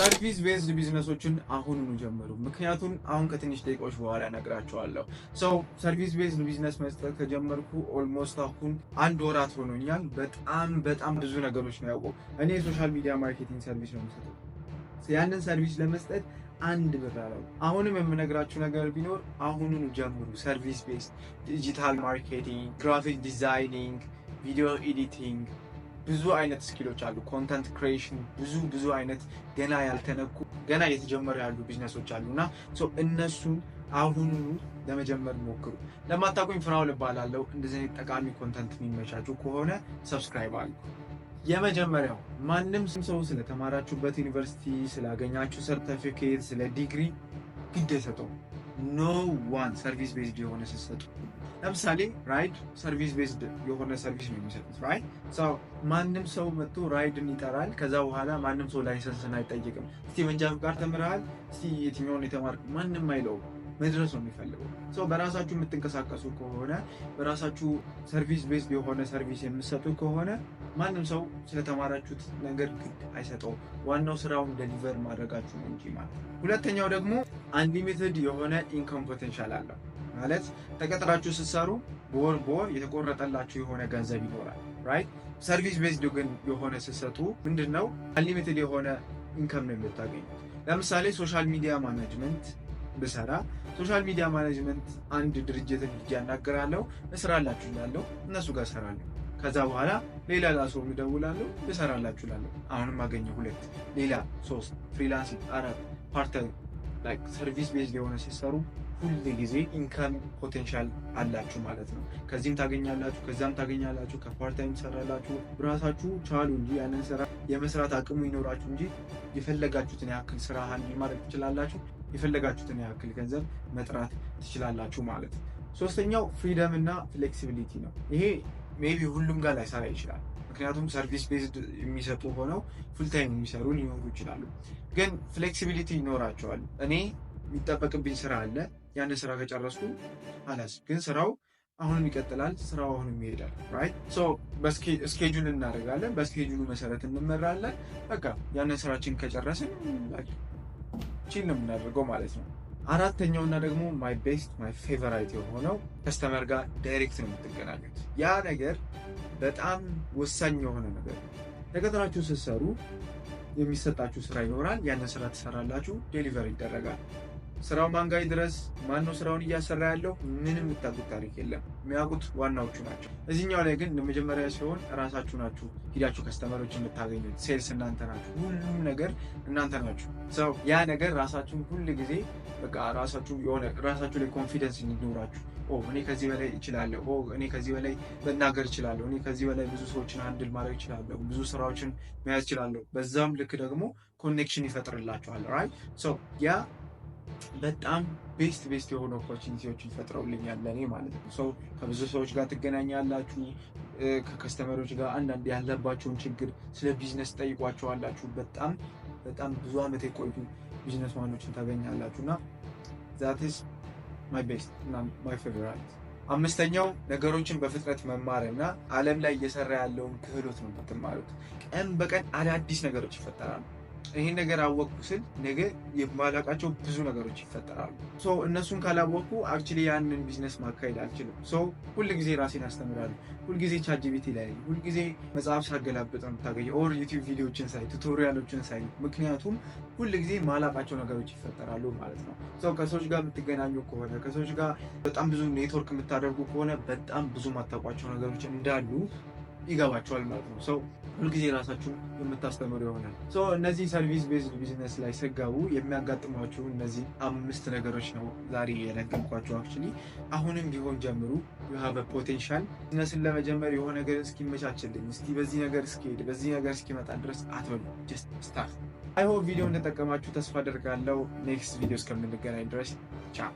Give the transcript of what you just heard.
ሰርቪስ ቤዝድ ቢዝነሶችን አሁኑኑ ጀምሩ። ምክንያቱም አሁን ከትንሽ ደቂቃዎች በኋላ እነግራቸዋለሁ። ሰው ሰርቪስ ቤዝድ ቢዝነስ መስጠት ከጀመርኩ ኦልሞስት አሁን 1 ወራት ሆኖኛል። በጣም ብዙ ነገሮች ነው ያውቁ። እኔ የሶሻል ሚዲያ ማርኬቲንግ ሰርቪስ ነው የምሰጠው። ያንን ሰርቪስ ለመስጠት 1 ብር አለው። አሁንም የምነግራችሁ ነገር ቢኖር አሁኑኑ ጀምሩ። ሰርቪስ ቤዝድ ዲጂታል ማርኬቲንግ፣ ግራፊክ ዲዛይኒንግ፣ ቪዲዮ ኤዲቲንግ፣ ብዙ አይነት ስኪሎች አሉ። ኮንተንት ክሪኤሽን፣ ብዙ አይነት ገና ያልተነኩ ገና እየተጀመሩ ያሉ ቢዝነሶች አሉና እነሱን አሁኑኑ ለመጀመር ሞክሩ። ለማታውቁኝ ፍራኦል እባላለሁ። እንደዚህ አይነት ጠቃሚ ኮንተንት የሚመቻችሁ ከሆነ ሰብስክራይብ አድርጉ። የመጀመሪያው ማንም ሰው ስለተማራችሁበት ዩኒቨርሲቲ፣ ስላገኛችሁ ሰርቲፊኬት፣ ስለ ዲግሪ ግድ አይሰጠውም። ኖ ዋን ሰርቪስ ቤዝድ የሆነ ስትሰጡ ለምሳሌ ራይድ ሰርቪስ ቤዝድ የሆነ ሰርቪስ ነው የሚሰጡት። ራይድ ሰው ማንም ሰው መጥቶ ራይድን ይጠራል። ከዛ በኋላ ማንም ሰው ላይሰንስን አይጠይቅም። እስቲ መንጃ ፍቃድ ተምረሃል? እስቲ የትኛውን የተማርክ? ማንም አይለውም። መድረስ ነው የሚፈልገው። ሰው በራሳችሁ የምትንቀሳቀሱ ከሆነ በራሳችሁ ሰርቪስ ቤዝድ የሆነ ሰርቪስ የምትሰጡ ከሆነ ማንም ሰው ስለተማራችሁት ነገር ግድ አይሰጠውም። ዋናው ስራውን ደሊቨር ማድረጋችሁ ነው እንጂ ማለት ነው። ሁለተኛው ደግሞ አንሊሚትድ የሆነ ኢንካም ፖቴንሻል አለው። ማለት ተቀጥራችሁ ስትሰሩ በወር የተቆረጠላችሁ የሆነ ገንዘብ ይኖራል። ራይት ሰርቪስ ቤዝድ ግን የሆነ ስትሰጡ ምንድነው አንሊሚትድ የሆነ ኢንካም ነው የምታገኙት። ለምሳሌ ሶሻል ሚዲያ ማኔጅመንት ብሰራ ሶሻል ሚዲያ ማኔጅመንት አንድ ድርጅት ልጅ ያናገራለሁ፣ እስራላችሁ እላለሁ፣ እነሱ ጋር እሰራለሁ። ከዛ በኋላ ሌላ ሰው እደውላለሁ፣ እሰራላችሁ እላለሁ። አሁንም አገኘሁ 2 ሌላ 3 ፍሪላንሲንግ 4 ፓርት ታይም ላይክ ሰርቪስ ቤዝድ የሆነ ሲሰሩ ሁሉ ጊዜ ኢንካም ፖቴንሻል አላችሁ ማለት ነው። ከዚህም ታገኛላችሁ፣ ከዛም ታገኛላችሁ፣ ከፓርት ታይም ትሰራላችሁ። ራሳችሁ ቻሉ እንጂ ያንን ስራ የመስራት አቅሙ ይኖራችሁ እንጂ የፈለጋችሁትን ያክል ስራ ሃንድል ማድረግ ትችላላችሁ። የፈለጋችሁትን ያክል ገንዘብ መጥራት ትችላላችሁ ማለት ነው። ሶስተኛው ፍሪደም እና ፍሌክሲቢሊቲ ነው። ይሄ ሜቢ ሁሉም ጋር ላይሰራ ይችላል። ምክንያቱም ሰርቪስ ቤዝድ የሚሰጡ ሆነው ፉልታይም የሚሰሩ ሊኖሩ ይችላሉ። ግን ፍሌክሲቢሊቲ ይኖራቸዋል። እኔ የሚጠበቅብኝ ስራ አለ። ያንን ስራ ከጨረስኩ አላስ ግን ስራው አሁንም ይቀጥላል። ስራው አሁንም ይሄዳል። ራይት ሶ በስኬጁል እናደርጋለን። በስኬጁሉ መሰረት እንመራለን። በቃ ያንን ስራችን ከጨረስን ቺል ነው የምናደርገው ማለት ነው። አራተኛውና ደግሞ ማይ ቤስት ማይ ፌቨራይት የሆነው ከስተመር ጋር ዳይሬክት ነው የምትገናኙት። ያ ነገር በጣም ወሳኝ የሆነ ነገር ነው። ተቀጥራችሁ ስትሰሩ የሚሰጣችሁ ስራ ይኖራል። ያንን ስራ ትሰራላችሁ፣ ዴሊቨር ይደረጋል። ስራው ማንጋይ ድረስ ማነው ስራውን እያሰራ ያለው ምንም የምታውቁት ታሪክ የለም። የሚያውቁት ዋናዎቹ ናቸው። እዚህኛው ላይ ግን ለመጀመሪያ ሲሆን ራሳችሁ ናችሁ ሂዳችሁ ከስተመሮች የምታገኙት። ሴልስ እናንተ ናችሁ፣ ሁሉም ነገር እናንተ ናችሁ። ሰው ያ ነገር ራሳችሁን ሁል ጊዜ በቃ ራሳችሁ ላይ ኮንፊደንስ እንዲኖራችሁ እኔ ከዚህ በላይ እችላለሁ፣ እኔ ከዚህ በላይ መናገር እችላለሁ፣ እኔ ከዚህ በላይ ብዙ ሰዎችን ሃንድል ማድረግ እችላለሁ፣ ብዙ ስራዎችን መያዝ እችላለሁ። በዛም ልክ ደግሞ ኮኔክሽን ይፈጥርላችኋል። ራይት ሶ ያ በጣም ቤስት የሆኑ ኦፖርቹኒቲዎችን ይፈጥረውልኛል ለእኔ ማለት ነው። ሰው ከብዙ ሰዎች ጋር ትገናኛላችሁ። ከከስተመሮች ጋር አንዳንድ ያለባቸውን ችግር ስለ ቢዝነስ ጠይቋቸዋላችሁ። በጣም ብዙ ዓመት የቆዩ ቢዝነስ ማኖችን ታገኛላችሁ እና ዛት ኢዝ ማይ ቤስት እና ማይ ፌቨራይት። አምስተኛው ነገሮችን በፍጥነት መማር እና ዓለም ላይ እየሰራ ያለውን ክህሎት ነው የምትማሩት። ቀን በቀን አዳዲስ ነገሮች ይፈጠራሉ። ይሄን ነገር አወቅኩ ስል ነገ የማላውቃቸው ብዙ ነገሮች ይፈጠራሉ። እነሱን ካላወቅኩ አክቹሊ ያንን ቢዝነስ ማካሄድ አልችልም። ሁልጊዜ ራሴን አስተምራለሁ። ሁልጊዜ ቻትጂፒቲ ላይ፣ ሁልጊዜ መጽሐፍ ሳገላብጥ ነው የምታገኘው፣ ኦር ዩቲዩብ ቪዲዮዎችን ሳይ፣ ቱቶሪያሎችን ሳይ። ምክንያቱም ሁልጊዜ ማላውቃቸው ነገሮች ይፈጠራሉ ማለት ነው። ከሰዎች ጋር የምትገናኙ ከሆነ ከሰዎች ጋር በጣም ብዙ ኔትወርክ የምታደርጉ ከሆነ በጣም ብዙ ማታውቋቸው ነገሮች እንዳሉ ይገባቸዋል ማለት ነው። ሁልጊዜ ራሳችሁን የምታስተምሩ ይሆናል። እነዚህ ሰርቪስ ቤዝድ ቢዝነስ ላይ ስገቡ የሚያጋጥሟችሁ እነዚህ 5 ነገሮች ነው ዛሬ የነገርኳችሁ። አክቹሊ አሁንም ቢሆን ጀምሩ። ዩ ሃቭ አ ፖቴንሻል። ቢዝነስን ለመጀመር የሆነ ነገር እስኪመቻችልኝ፣ እስኪ በዚህ ነገር እስኪሄድ፣ በዚህ ነገር እስኪመጣ ድረስ አትበሉ። ጀስት ስታርት። አይ ሆፕ ቪዲዮ እንደጠቀማችሁ ተስፋ አደርጋለሁ። ኔክስት ቪዲዮ እስከምንገናኝ ድረስ ቻው።